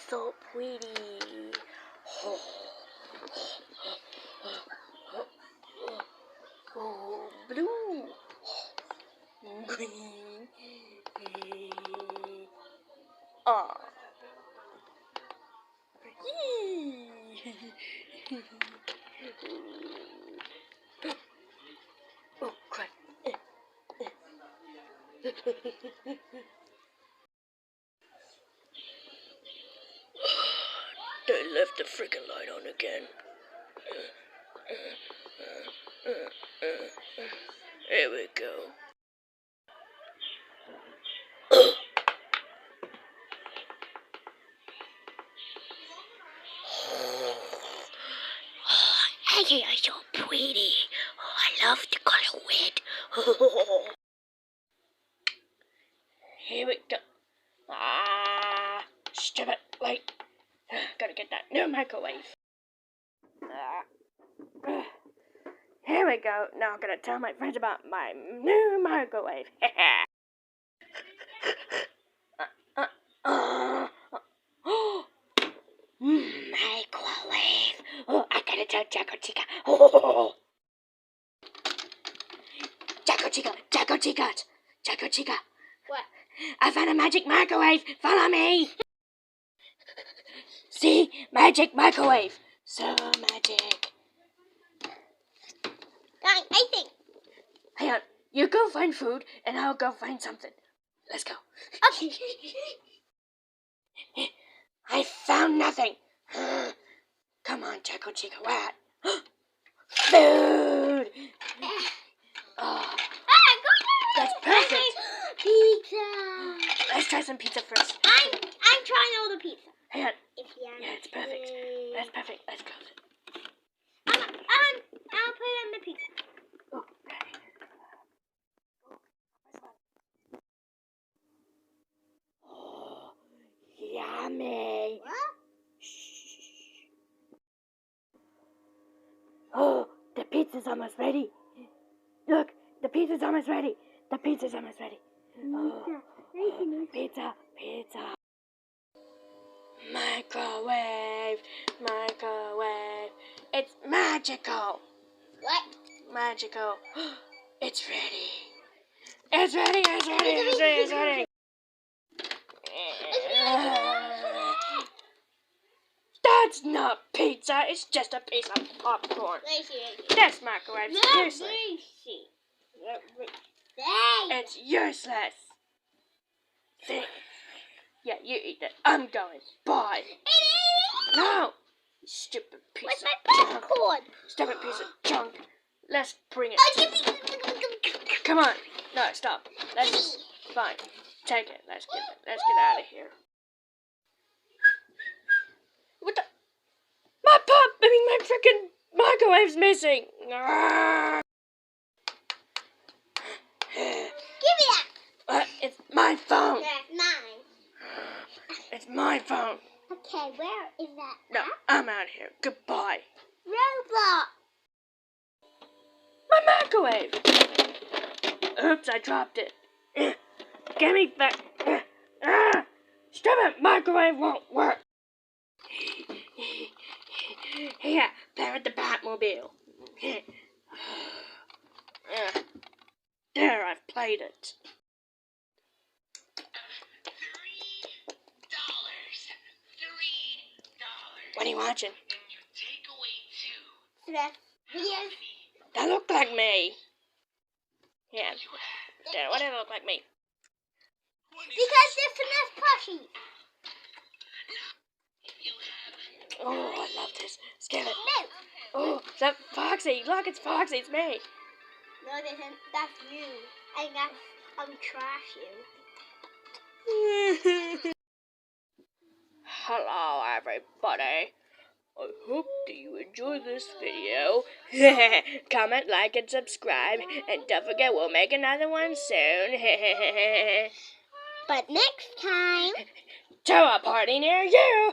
So pretty. Oh, blue, green. Oh. Oh, crap. They left the freaking light on again. Here we go. Hey, you're so pretty. Oh, I love the color red. Here we go. Stupid light. Gotta get that new microwave. Here we go. Now I'm gonna tell my friends about my new microwave. Microwave. Oh, I gotta tell Jacko Chica. Jacko Chica. What? I found a magic microwave. Follow me. See? Magic microwave. So magic. I think. Hang on. You go find food, and I'll go find something. Let's go. Okay. I found nothing. Come on, Jacko Chica. What? Food. Oh, that's perfect. Pizza. Let's try some pizza first. I'm trying all the pizza. Hang on. Yeah, it's perfect. That's perfect. Let's close it. I'll put it on the pizza. Oh, yummy. What? Oh, the pizza's almost ready. Look, the pizza's almost ready. Oh, pizza. Microwave. It's magical. What? Magical. It's ready. It's ready. That's not pizza. It's just a piece of popcorn. This microwave's useless. It's useless. See? Yeah, you eat that. I'm going. Bye. No. Stupid piece Where's of my junk. popcorn? Stupid piece of junk. Let's bring it. Come on. No, stop. Fine. Take it. Let's get out of here. What the? My freaking microwave's missing. Give me that. It's my phone. That's mine. It's my phone. Okay, where is that? No, I'm out of here. Goodbye. Roblox. My microwave. Oops, I dropped it. Give me back. Stupid microwave won't work. Here, play with the Batmobile. There, I've played it. $3. What are you watching? Yes. That look like me. Yeah, what do they look like me? Because they're finesse plushies. Oh, I love this. Scare it. No. Oh, is that Foxy? Look, it's Foxy. It's me. No, that's you. And that's trash you. Hello, everybody. I hope that you enjoyed this video. Comment, like, and subscribe. And don't forget, we'll make another one soon. But next time, To a party near you.